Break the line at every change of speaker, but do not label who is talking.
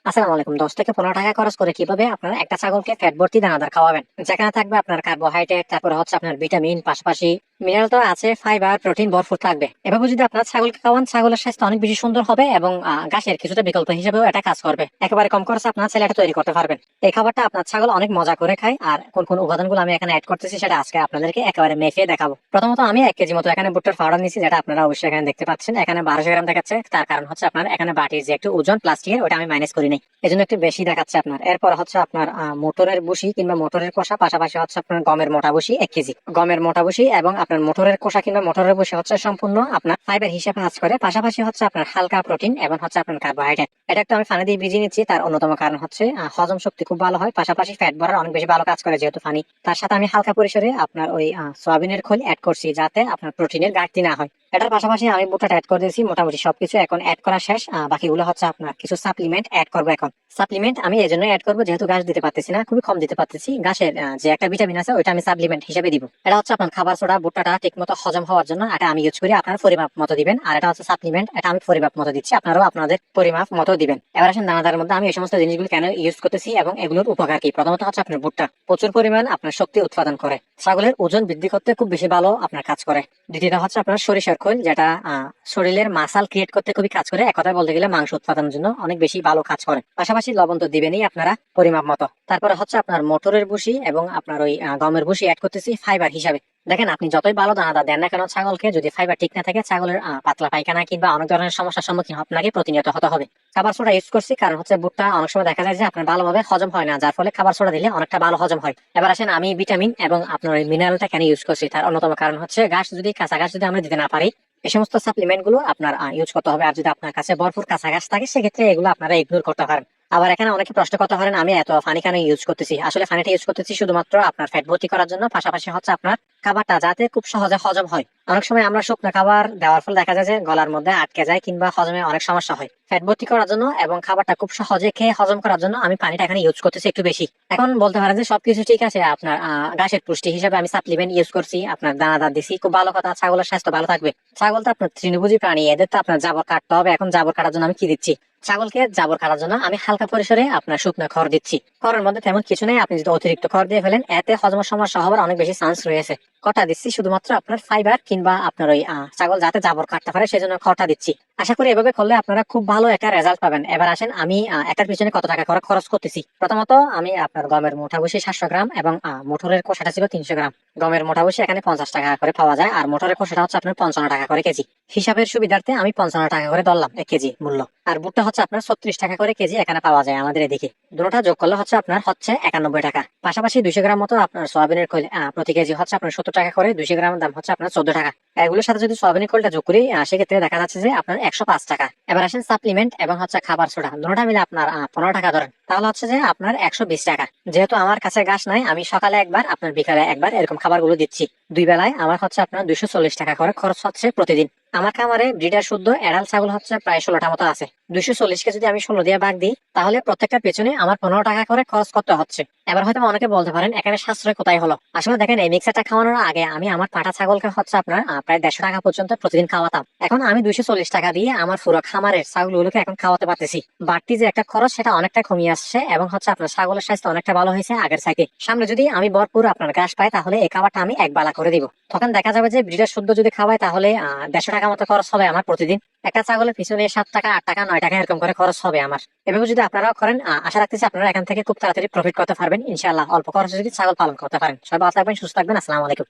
আসসালামু আলাইকুম। 10 থেকে 15 টাকা খরচ করে কিভাবে আপনার একটা ছাগলকে ফ্যাট ভর্তি দানাদার খাওয়াবেন, যেখানে থাকবে আপনার কার্বোহাইড্রেট, তারপরে হচ্ছে আপনার ভিটামিন, পাশাপাশি মিনারেল তো আছে, ফাইবার, প্রোটিন ভরপুর থাকবে। এভাবে যদি আপনার ছাগলকে খাওয়ান, ছাগলের স্বাস্থ্য অনেক বেশি সুন্দর হবে এবং ঘাসের কিছুটা বিকল্প হিসেবেও এটা কাজ করবে। একেবারে কম খরচে আপনার ছেলে এটা তৈরি করতে পারবেন। এই খাবারটা আপনার ছাগল অনেক মজা করে খায়। আর কোন কোন উপাদানগুলো আমি এখানে অ্যাড করতেছি সেটা আজকে আপনাদেরকে একেবারে মেখে দেখাবো। প্রথমত আমি 1 কেজি মতো এখানে ভুট্টার পাউডার নিচ্ছি, যেটা আপনারা অবশ্যই এখানে দেখতে পাচ্ছেন। এখানে 1200 গ্রাম দেখাচ্ছে, তার কারণ হচ্ছে আপনার এখানে বাটির যে একটু ওজন প্লাস্টিকের, ওটা আমি মাইনাস করি নাই, এই জন্য একটু বেশি দেখাচ্ছে আপনার। এরপর হচ্ছে আপনার মোটরের ভুসি কিংবা মোটরের কোষা, পাশাপাশি হচ্ছে আপনার গমের মোটা ভুসি 1 কেজি। গমের মোটা ভুসি এবং আপনার মোটরের কোষা কিংবা মোটরের ভুসি হচ্ছে সম্পূর্ণ আপনার ফাইবার হিসেবে কাজ করে। পাশাপাশি হচ্ছে আপনার হালকা প্রোটিন এবং হচ্ছে আপনার কার্বোহাইড্রেট। এটা একটু আমি পানি দিয়ে ভিজিয়ে নিচ্ছি, তার অন্যতম কারণ হচ্ছে হজম শক্তি খুব ভালো হয়, পাশাপাশি ফ্যাট ভরার অনেক বেশি ভালো কাজ করে যেহেতু পানি। তার সাথে আমি হালকা পরিসরে আপনার ওই সয়াবিনের খোল অ্যাড করছি, যাতে আপনার প্রোটিনের ঘাটতি না হয়। এটার পাশাপাশি আমি বুটটা অ্যাড করে দিয়েছি। মোটামুটি সবকিছু এখন অ্যাড করা শেষ। বাকিগুলো হচ্ছে আপনার কিছু সাপ্লিমেন্ট অ্যাড করবো এখন। সাপ্লিমেন্ট আমি এই জন্য অ্যাড করবো, যেহেতু ঘাস দিতে পারতেছি না, খুবই কম দিতে পারতেছি। ঘাসের যে একটা ভিটামিন আছে, ওইটা আমি সাপ্লিমেন্ট হিসেবে দিব। এটা হচ্ছে আপনার খাবার সোডা, ভুট্টাটা ঠিক মতো হজম হওয়ার জন্য এটা আমি ইউজ করি। আপনার পরিমাপ মতো দিবেন। আর এটা হচ্ছে সাপ্লিমেন্ট, এটা আমি পরিমাপ মতো দিচ্ছি, আপনারাও আপনাদের পরিমাপ মতো দিবেন। এবার আসেন দানাদারের মধ্যে আমি এই সমস্ত জিনিসগুলো কেন ইউজ করতেছি এবং এগুলোর উপকার কি। প্রথমত হচ্ছে আপনার ভুট্টা প্রচুর পরিমাণ আপনার শক্তি উৎপাদন করে, ছাগলের ওজন বৃদ্ধি করতে খুব বেশি ভালো আপনার কাজ করে। দ্বিতীয়ত হচ্ছে আপনার সরিষার খোল, যেটা শরীরের মাসাল ক্রিয়েট করতে খুবই কাজ করে। এক কথায় বলতে গেলে মাংস উৎপাদনের জন্য অনেক বেশি ভালো কাজ করে। পাশাপাশি লবণ তো দিবেনই আপনারা পরিমাপ মতো। তারপরে হচ্ছে আপনার মোটরের ভুসি এবং আপনার ওই গমের ভুসি অ্যাড করতেছি ফাইবার হিসাবে। দেখেন, আপনি যতই ভালো দানাদার দেন না কেন ছাগলকে, যদি ফাইবার ঠিক না থাকে, ছাগলের পাতলা পায়খানা কিংবা অনেক ধরনের সমস্যার সম্মুখীন আপনাকে প্রতিনিয়ত হতে হবে। খাবার সোডা ইউজ করছি কারণ হচ্ছে ভুট্টা অনেক সময় দেখা যায় যে আপনার ভালোভাবে হজম হয় না, যার ফলে খাবার সোডা দিলে অনেকটা ভালো হজম হয়। এবার আসেন আমি ভিটামিন এবং আপনার ওই মিনারেলটা কেন ইউজ করছি, তার অন্যতম কারণ হচ্ছে ঘাস যদি কাঁচা ঘাস যদি আমরা দিতে না পারি, এই সমস্ত সাপ্লিমেন্ট গুলো আপনার ইউজ করতে হবে। আর যদি আপনার কাছে ভরপুর কাঁচা ঘাস থাকে, সেক্ষেত্রে এগুলো আপনারা ইগনোর করতে পারেন। আবার এখানে অনেকে প্রশ্ন করতে পারেন আমি এত ফানি কেন ইউজ করতেছি। আসলে ফানিটা ইউজ করতেছি শুধুমাত্র আপনার ফ্যাট ভর্তি করার জন্য, পাশাপাশি হচ্ছে আপনার খাবারটা যাতে খুব সহজে হজম হয়। অনেক সময় আমরা শুকনো খাবার দেওয়ার ফলে দেখা যায় যে গলার মধ্যে আটকে যায় কিংবা হজমে অনেক সমস্যা হয়। ফ্যাট ভর্তি করার জন্য এবং খাবারটা খুব সহজে খেয়ে হজম করার জন্য আমি পানিটা এখানে ইউজ করতেছি একটু বেশি। এখন বলতে পারেন যে সবকিছু ঠিক আছে, আপনার ঘাসের পুষ্টি হিসেবে আমি সাপ্লিমেন্ট ইউজ করছি, আপনার দানাদার দিছি, খুব ভালো কথা, ছাগলের স্বাস্থ্য ভালো থাকবে। ছাগল তো আপনার তৃণভোজী প্রাণী, এদের তো আপনার জাবর কাটতে হবে। এখন জাবর কাটার জন্য আমি কি দিচ্ছি, ছাগলকে জাবর কাটার জন্য আমি হালকা পরিসরে আপনার শুকনো খড় দিচ্ছি। খড়ের মধ্যে তেমন কিছু নেই, আপনি যদি অতিরিক্ত খড় দিয়ে ফেলেন এতে হজমের সমস্যা হওয়ার অনেক বেশি চান্স রয়েছে। খড়টা দিচ্ছি শুধুমাত্র আপনার ফাইবার কিংবা আপনার ওই ছাগল যাতে জাবর কাটতে পারে সেজন্য খড়টা দিচ্ছি। আশা করি এভাবে করলে আপনারা খুব ভালো একটা রেজাল্ট পাবেন। এবার আসেন আমি এটার পিছনে কত টাকা করে খরচ করতেছি। প্রথমত আমি আপনার গমের মোটা ভুসি 700 গ্রাম এবং মোটরের কোষাটা ছিল 300 গ্রাম। গমের মোটা ভুসি এখানে 50 টাকা করে পাওয়া যায়, আর মোটরের কোষাটা হচ্ছে আপনার 55 টাকা করে কেজি। হিসাবের সুবিধার্থে আমি 55 টাকা করে ধরলাম 1 কেজি মূল্য। আর ভুট্টা হচ্ছে আপনার 36 টাকা করে কেজি এখানে পাওয়া যায় আমাদের এদিকে। দুটোটা যোগ করলে হচ্ছে আপনার হচ্ছে 91 টাকা। পাশাপাশি 200 গ্রাম মতো আপনার সয়াবিনের খোল প্রতি কেজি হচ্ছে আপনার 70 টাকা করে, 200 গ্রামের দাম হচ্ছে আপনার 14 টাকা। এগুলোর সাথে যদি সয়াবিনের খোলটা যোগ করি সেক্ষেত্রে দেখা যাচ্ছে যে আপনার 105 টাকা। এবার আসেন সাপ্লিমেন্ট এবং হচ্ছে খাবার সোডা, দুটোটা মিলে আপনার 15 টাকা ধরেন, তাহলে হচ্ছে যে আপনার 120 টাকা। যেহেতু আমার কাছে ঘাস নাই, আমি সকালে একবার আপনার বিকালে একবার এরকম খাবারগুলো দিচ্ছি। 2 বেলায় আমার হচ্ছে আপনার 240 টাকা করে খরচ হচ্ছে প্রতিদিন। আমার খামারে ব্রিডার শুদ্ধ এডাল ছাগল হচ্ছে প্রায় 16টা মতো আছে। 240কে যদি আমি 16 দিয়ে ভাগ দিই, তাহলে প্রত্যেকটার পেছনে আমার 15 টাকা করে খরচ করতে হচ্ছে। এবার হয়তো অনেকে বলতে পারেন এখানে সাশ্রয় কোথায় হলো। আসলে দেখেন, এই মিক্সারটা খাওয়ানোর আগে আমি আমার পাটা ছাগলকে হচ্ছে আপনার প্রায় 150 টাকা পর্যন্ত প্রতিদিন খাওয়াতাম। এখন আমি 240 টাকা দিয়ে আমার পুরো খামারের ছাগলগুলোকে এখন খাওয়াতে পারতেছি। বাড়তি যে একটা খরচ সেটা অনেকটা কমিয়ে আসছে এবং হচ্ছে আপনার ছাগলের স্বাস্থ্য অনেকটা ভালো হয়েছে আগের চাইতে। সামনে যদি আমি ভরপুর আপনার ঘাস পাই, তাহলে এই খাবারটা আমি এক বেলা করে দিব। তখন দেখা যাবে যে ব্রিডার শুদ্ধ যদি খাওয়াই, তাহলে 150 টাকা মতো খরচ হবে আমার প্রতিদিন। একটা ছাগলের পিছনে 7 টাকা, 8 টাকা, 9 টাকা এরকম করে খরচ হবে আমার। এভাবে যদি আপনারাও করেন, আশা রাখতেছি আপনারা এখান থেকে খুব তাড়াতাড়ি প্রফিট করতে পারবেন ইনশাআল্লাহ, অল্প খরচে যদি ছাগল পালন করতে পারেন। সবাই ভালো থাকবেন, সুস্থ থাকবেন। আসসালামু আলাইকুম।